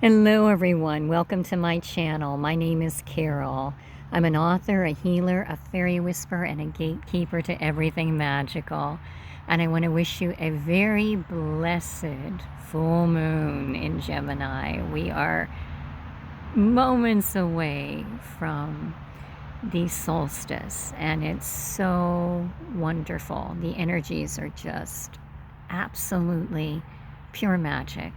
Hello everyone, welcome to my channel. My name is Carol. I'm an author, a healer, a fairy whisperer, and a gatekeeper to everything magical. And I want to wish you a very blessed full moon in Gemini. We are moments away from the solstice, and it's so wonderful. The energies are just absolutely pure magic.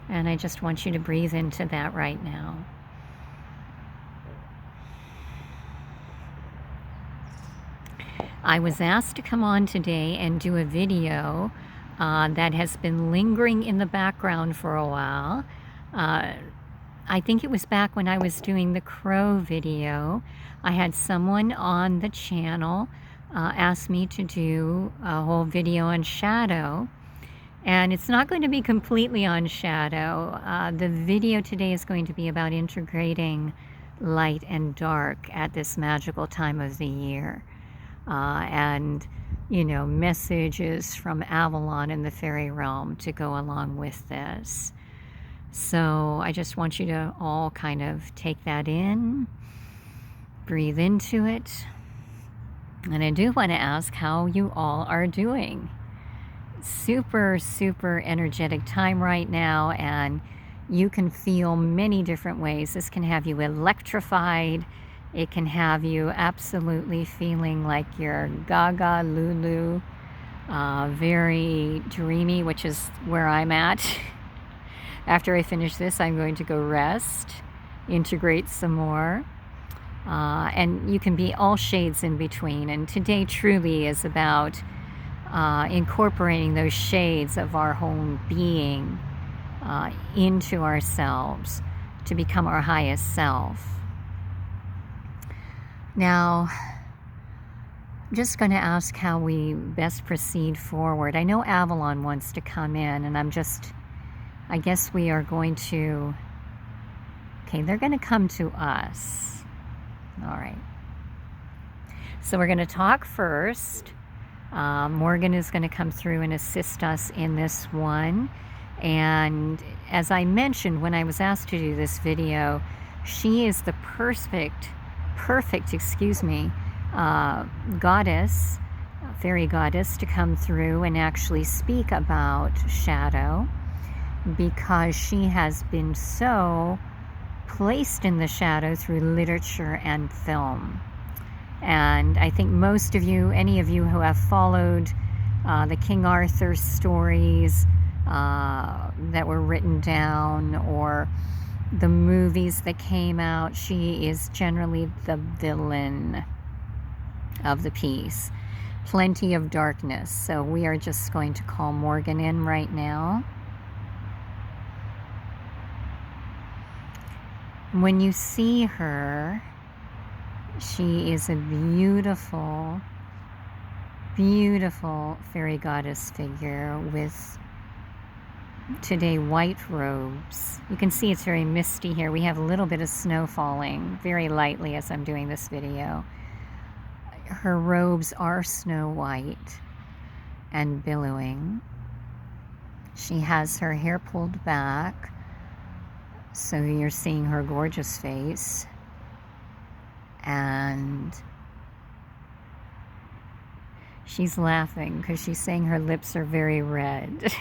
And I just want you to breathe into that right now. I was asked to come on today and do a video that has been lingering in the background for a while. I think it was back when I was doing the crow video. I had someone on the channel ask me to do a whole video on shadow. And it's not going to be completely on shadow. The video today is going to be about integrating light and dark at this magical time of the year. And, you know, messages from Avalon in the fairy realm to go along with this. So I just want you to all kind of take that in, breathe into it. And I do want to ask how you all are doing. Super energetic time right now, and you can feel many different ways. This can have you electrified. It can have you absolutely feeling like you're gaga lulu, very dreamy, which is where I'm at. After I finish this, I'm going to go rest, integrate some more, and you can be all shades in between. And today truly is about incorporating those shades of our whole being into ourselves to become our highest self. Now, I'm just going to ask how we best proceed forward. I know Avalon wants to come in, and I guess we are going to, okay, they're going to come to us. All right. So we're going to talk first. Morgan is going to come through and assist us in this one. And as I mentioned when I was asked to do this video, she is the perfect, goddess, fairy goddess, to come through and actually speak about shadow, because she has been so placed in the shadow through literature and film. And I think most of you, any of you who have followed the King Arthur stories that were written down, or the movies that came out, she is generally the villain of the piece. Plenty of darkness. So we are just going to call Morgan in right now. When you see her, she is a beautiful fairy goddess figure with today white robes. You can see it's very misty here. We have a little bit of snow falling very lightly as I'm doing this video. Her robes are snow white and billowing. She has her hair pulled back, so you're seeing her gorgeous face. And she's laughing because she's saying her lips are very red.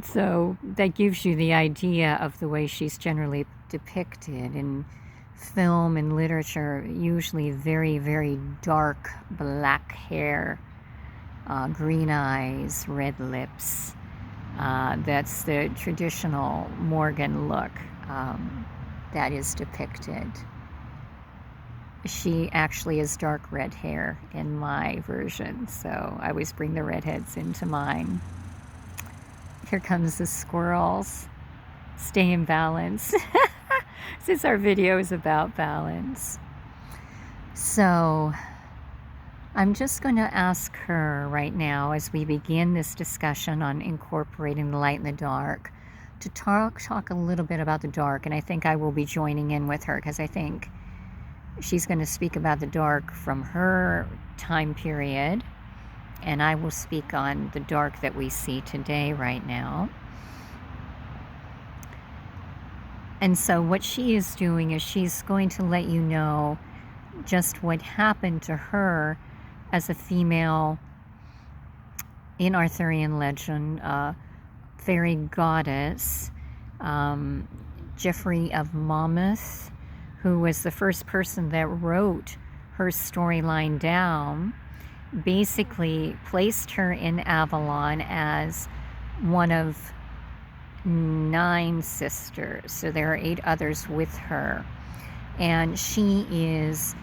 So that gives you the idea of the way she's generally depicted in film and literature. Usually very dark black hair, green eyes, red lips. That's the traditional Morgan look. That is depicted. She actually is dark red hair in my version, so I always bring the redheads into mine. Here comes the squirrels. Stay in balance. Since our video is about balance. So I'm just going to ask her right now, as we begin this discussion on incorporating the light and the dark, to talk a little bit about the dark. And I think I will be joining in with her, because I think she's going to speak about the dark from her time period, and I will speak on the dark that we see today right now. And so what she is doing is she's going to let you know just what happened to her as a female in Arthurian legend, fairy goddess, Geoffrey of Monmouth, who was the first person that wrote her storyline down, basically placed her in Avalon as one of 9 sisters. So there are 8 others with her. And she is,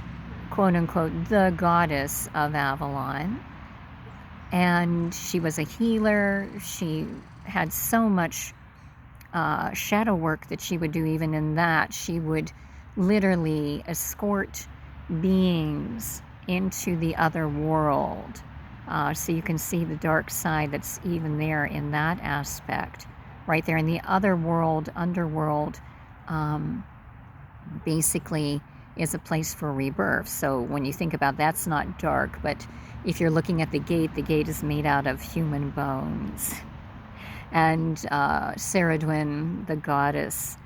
quote unquote, the goddess of Avalon. And she was a healer. She had so much shadow work that she would do. Even in that, she would literally escort beings into the other world. So you can see the dark side that's even there in that aspect. Right there in the other world, underworld, basically is a place for rebirth. So when you think about that's not dark, but if you're looking at the gate is made out of human bones. And Ceridwen, the goddess,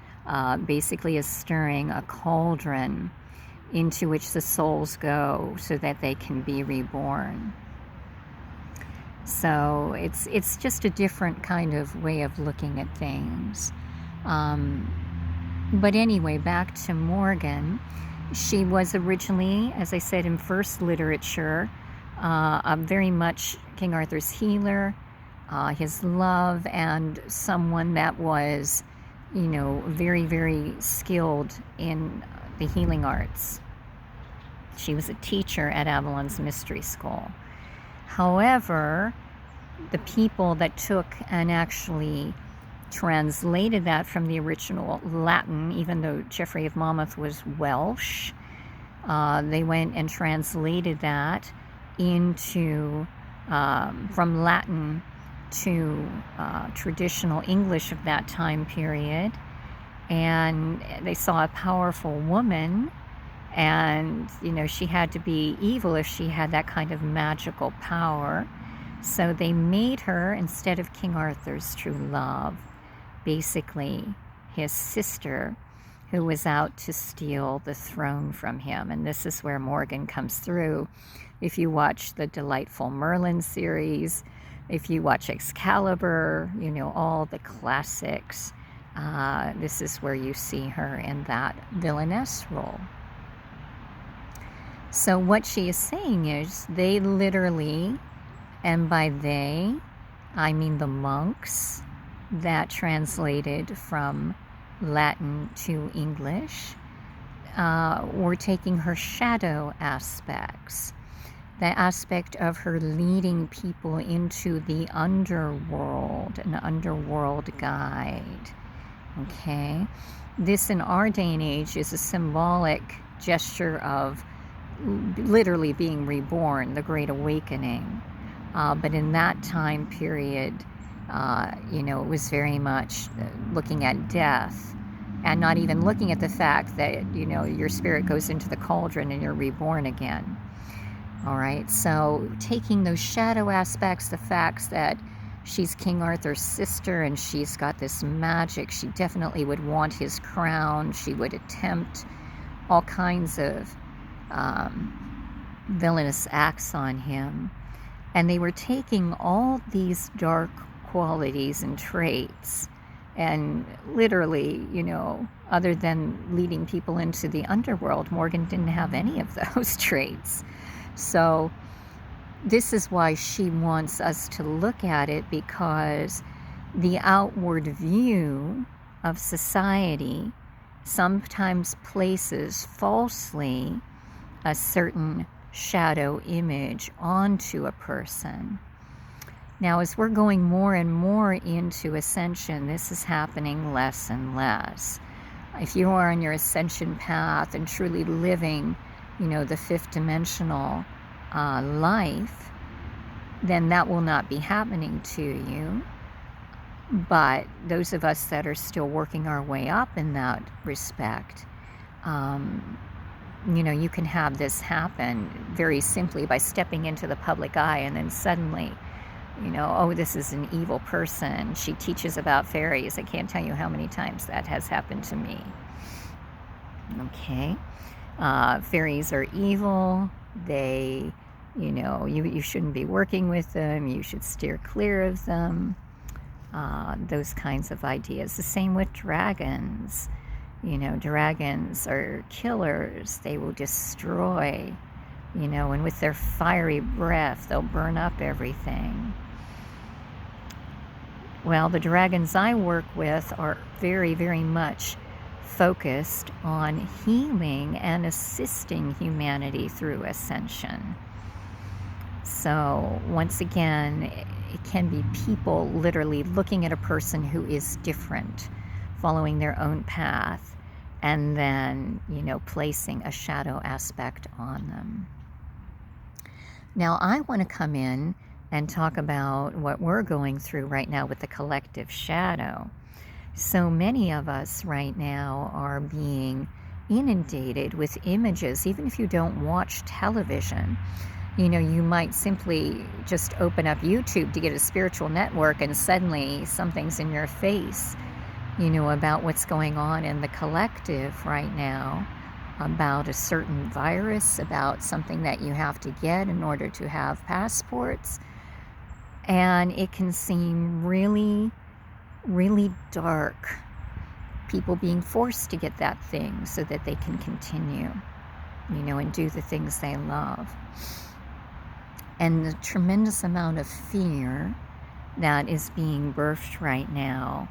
basically is stirring a cauldron into which the souls go so that they can be reborn. So it's just a different kind of way of looking at things. But anyway, back to Morgan. She was originally, as I said, in first literature, very much King Arthur's healer, his love, and someone that was, very, very skilled in the healing arts. She was a teacher at Avalon's Mystery School. However, the people that took and actually translated that from the original Latin, even though Geoffrey of Monmouth was Welsh, they went and translated that into, from Latin to traditional English of that time period. And they saw a powerful woman, and she had to be evil if she had that kind of magical power. So they made her, instead of King Arthur's true love, basically his sister, who was out to steal the throne from him. And this is where Morgan comes through. If you watch the delightful Merlin series, if you watch Excalibur, all the classics, this is where you see her in that villainess role. So what she is saying is they literally, and by they, I mean the monks that translated from Latin to English, were taking her shadow aspects, the aspect of her leading people into the underworld, an underworld guide. Okay? This in our day and age is a symbolic gesture of literally being reborn, the Great Awakening. But in that time period, it was very much looking at death, and not even looking at the fact that, your spirit goes into the cauldron and you're reborn again. All right, so taking those shadow aspects, the facts that she's King Arthur's sister and she's got this magic, she definitely would want his crown, she would attempt all kinds of villainous acts on him. And they were taking all these dark qualities and traits, and literally, other than leading people into the underworld, Morgan didn't have any of those traits. So this is why she wants us to look at it, because the outward view of society sometimes places falsely a certain shadow image onto a person. Now, as we're going more and more into ascension, this is happening less and less. If you are on your ascension path and truly living, the 5th dimensional life, then that will not be happening to you. But those of us that are still working our way up in that respect, you can have this happen very simply by stepping into the public eye, and then suddenly you know, oh, this is an evil person. She teaches about fairies. I can't tell you how many times that has happened to me. Okay. Fairies are evil. They, you know, you shouldn't be working with them. You should steer clear of them. Those kinds of ideas. The same with dragons. You know, dragons are killers. They will destroy, you know, and with their fiery breath, they'll burn up everything. Well, the dragons I work with are very, very much focused on healing and assisting humanity through ascension. So, once again, it can be people literally looking at a person who is different, following their own path, and then, you know, placing a shadow aspect on them. Now, I want to come in and talk about what we're going through right now with the collective shadow. So many of us right now are being inundated with images, even if you don't watch television. You know, you might simply just open up YouTube to get a spiritual network and suddenly something's in your face, you know, about what's going on in the collective right now, about a certain virus, about something that you have to get in order to have passports. And it can seem really, really dark. People being forced to get that thing so that they can continue, you know, and do the things they love. And the tremendous amount of fear that is being birthed right now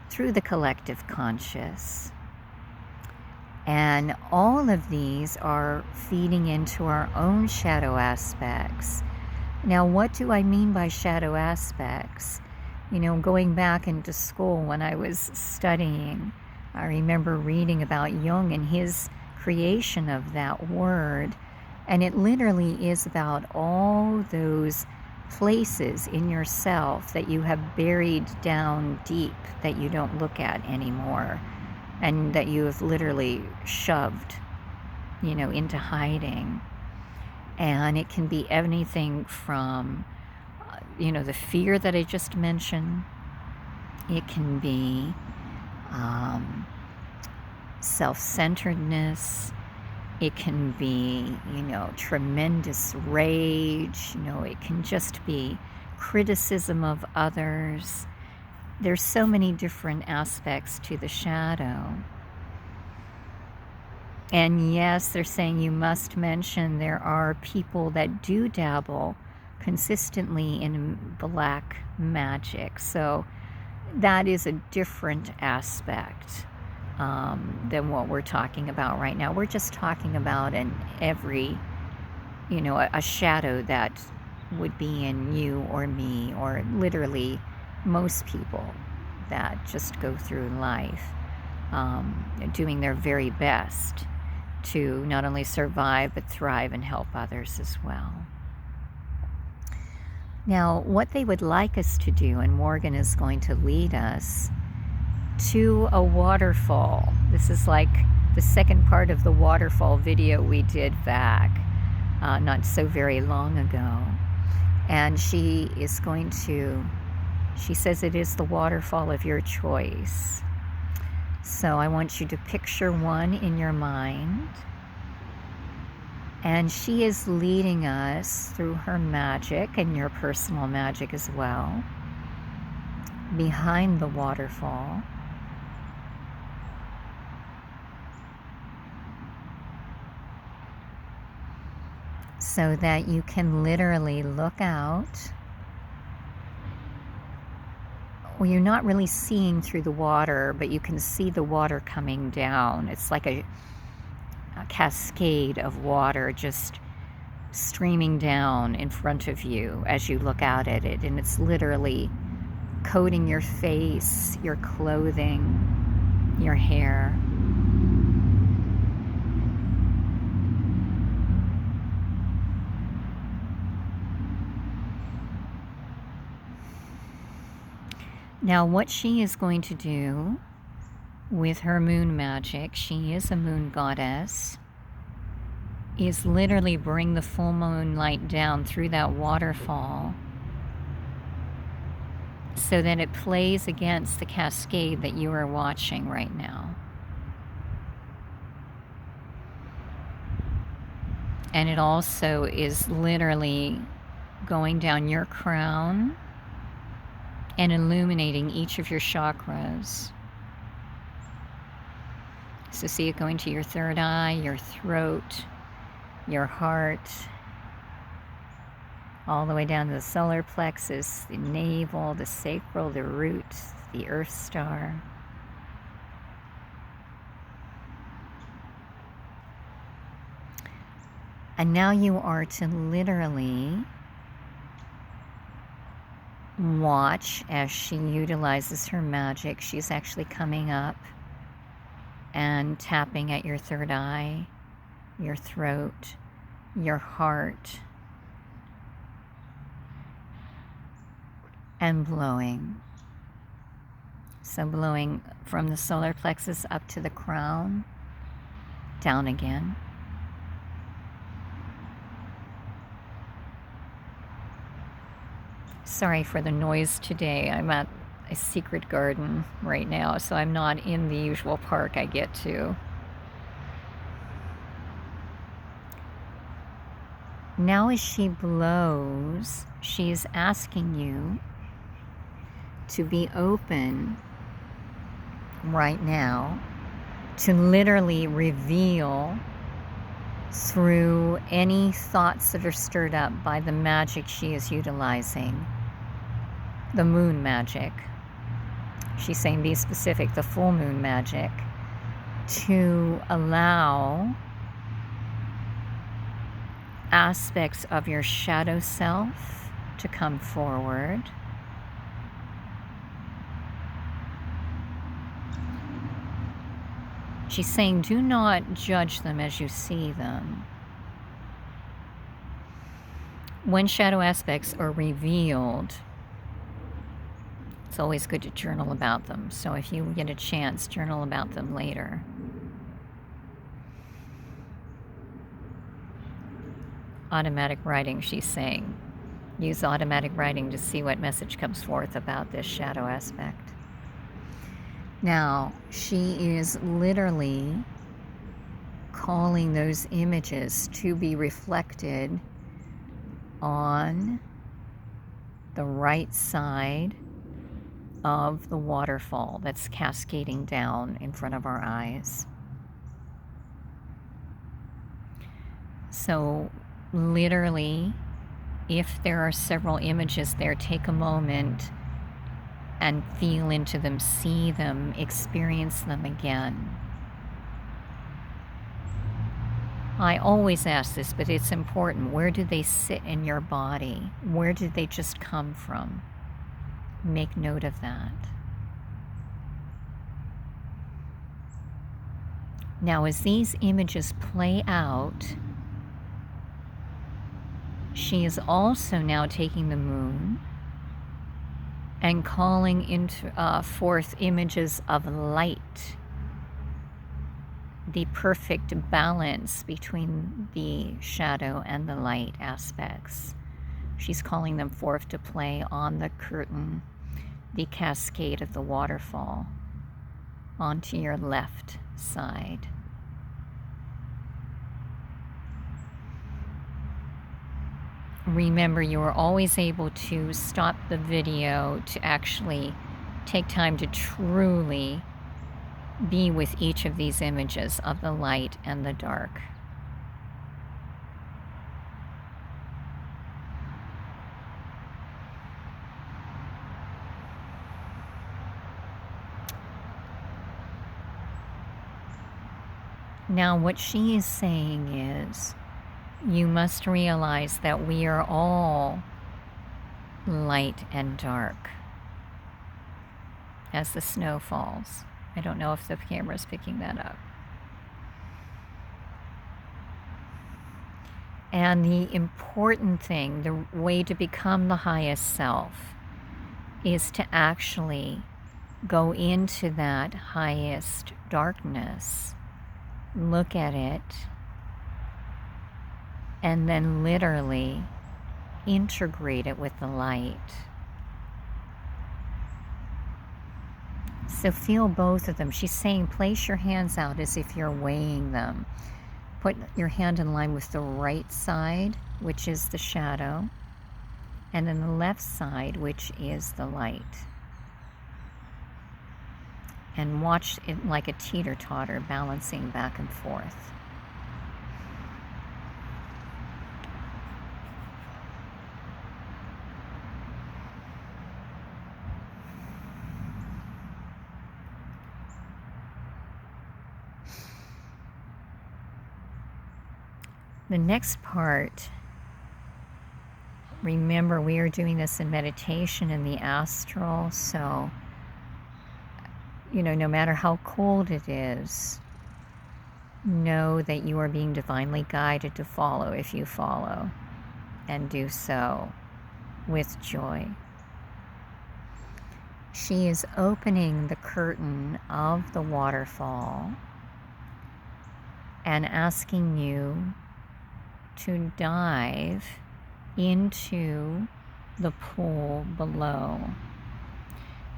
through the collective conscious. And all of these are feeding into our own shadow aspects. Now, what do I mean by shadow aspects? You know, going back into school when I was studying, I remember reading about Jung and his creation of that word. And it literally is about all those places in yourself that you have buried down deep that you don't look at anymore, and that you have literally shoved, you know, into hiding. And it can be anything from, you know, the fear that I just mentioned. It can be self-centeredness. It can be, you know, tremendous rage. You know, it can just be criticism of others. There's so many different aspects to the shadow. And yes, they're saying you must mention there are people that do dabble consistently in black magic. So that is a different aspect than what we're talking about right now. We're just talking about you know, a shadow that would be in you or me, or literally most people that just go through life doing their very best to not only survive but thrive and help others as well. Now, what they would like us to do, and Morgan is going to lead us to a waterfall. This is like the second part of the waterfall video we did back not so very long ago. And she says it is the waterfall of your choice. So I want you to picture one in your mind. And she is leading us through her magic and your personal magic as well, behind the waterfall. So that you can literally look out. Well, you're not really seeing through the water, but you can see the water coming down. It's like a cascade of water just streaming down in front of you as you look out at it. And it's literally coating your face, your clothing, your hair. Now, what she is going to do with her moon magic, she is a moon goddess, is literally bring the full moonlight down through that waterfall so that it plays against the cascade that you are watching right now. And it also is literally going down your crown and illuminating each of your chakras. So see it going to your third eye, your throat, your heart, all the way down to the solar plexus, the navel, the sacral, the root, the earth star. And now you are to literally watch as she utilizes her magic. She's actually coming up and tapping at your third eye, your throat, your heart, and blowing. So blowing from the solar plexus up to the crown, down again. Sorry for the noise today. I'm at a secret garden right now, so I'm not in the usual park I get to. Now as she blows, she's asking you to be open right now to literally reveal through any thoughts that are stirred up by the magic she is utilizing, the moon magic. She's saying be specific, the full moon magic, to allow aspects of your shadow self to come forward. She's saying do not judge them as you see them. When shadow aspects are revealed, it's always good to journal about them. So if you get a chance, journal about them later. Automatic writing, she's saying. Use automatic writing to see what message comes forth about this shadow aspect. Now, she is literally calling those images to be reflected on the right side of the waterfall that's cascading down in front of our eyes. So literally, if there are several images there, take a moment and feel into them, see them, experience them again. I always ask this, but it's important. Where do they sit in your body? Where did they just come from? Make note of that. Now, as these images play out, she is also now taking the moon and calling into forth images of light, the perfect balance between the shadow and the light aspects. She's calling them forth to play on the curtain, the cascade of the waterfall, onto your left side. Remember, you are always able to stop the video to actually take time to truly be with each of these images of the light and the dark. Now, what she is saying is, you must realize that we are all light and dark as the snow falls. I don't know if the camera's picking that up. And the important thing, the way to become the highest self, is to actually go into that highest darkness, look at it, and then literally integrate it with the light. So feel both of them. She's saying place your hands out as if you're weighing them. Put your hand in line with the right side, which is the shadow, and then the left side, which is the light. And watch it like a teeter-totter, balancing back and forth. The next part, remember we are doing this in meditation in the astral, so, you know, no matter how cold it is, know that you are being divinely guided to follow if you follow, and do so with joy. She is opening the curtain of the waterfall and asking you to dive into the pool below.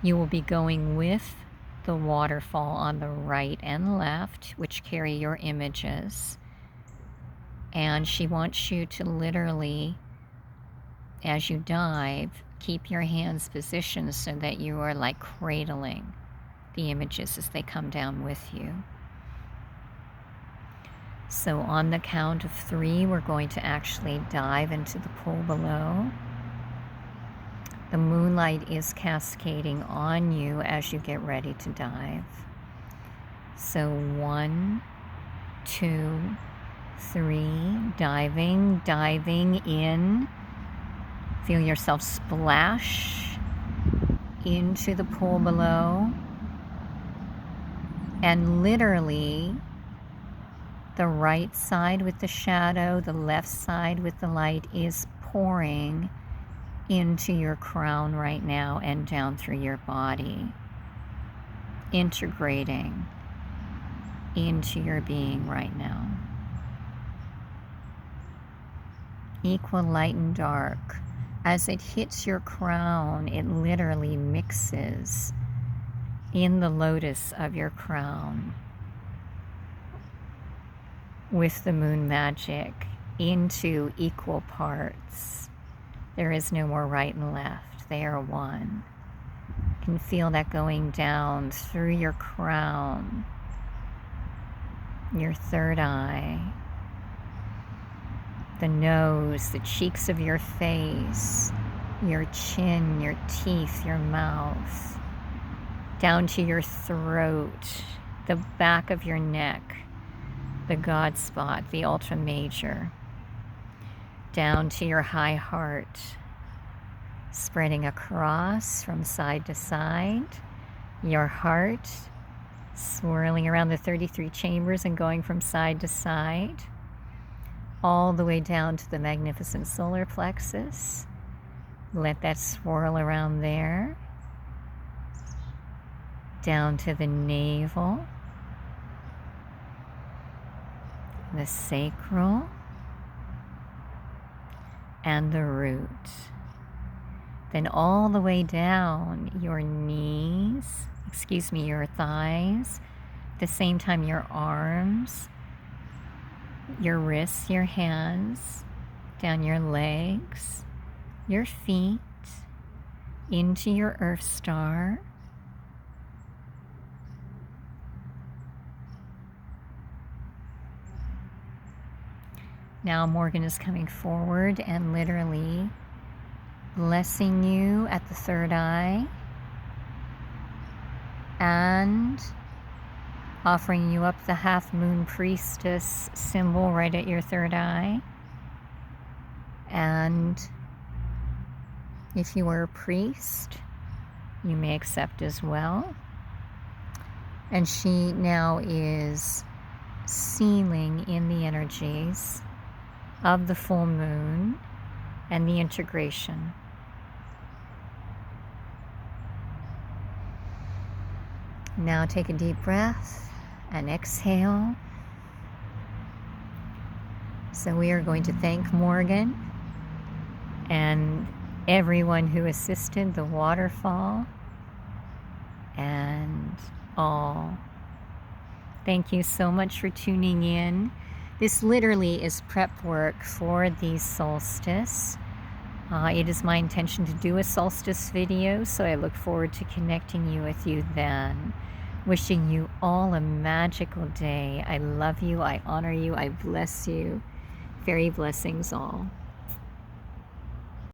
You will be going with the waterfall on the right and left, which carry your images. And she wants you to literally, as you dive, keep your hands positioned so that you are like cradling the images as they come down with you. So on the count of 3, we're going to actually dive into the pool below. The moonlight is cascading on you as you get ready to dive. So 1, 2, 3, diving in. Feel yourself splash into the pool below. And literally, the right side with the shadow, the left side with the light is pouring into your crown right now and down through your body, integrating into your being right now. Equal light and dark. As it hits your crown, it literally mixes in the lotus of your crown with the moon magic into equal parts. There is no more right and left. They are one. You can feel that going down through your crown, your third eye, the nose, the cheeks of your face, your chin, your teeth, your mouth, down to your throat, the back of your neck, the God spot, the ultra major, down to your high heart, spreading across from side to side, your heart swirling around the 33 chambers and going from side to side, all the way down to the magnificent solar plexus. Let that swirl around there, down to the navel, the sacral, and the root. Then all the way down your knees, your thighs, at the same time your arms, your wrists, your hands, down your legs, your feet, into your earth star, now Morgan is coming forward and literally blessing you at the third eye and offering you up the half moon priestess symbol right at your third eye. And if you are a priest, you may accept as well. And she now is sealing in the energies of the full moon and the integration. Now take a deep breath and exhale. So we are going to thank Morgan and everyone who assisted the waterfall, and Oh, thank you so much for tuning in. This literally is prep work for the solstice. It is my intention to do a solstice video, so I look forward to connecting with you then. Wishing you all a magical day. I love you, I honor you, I bless you. Fairy blessings all.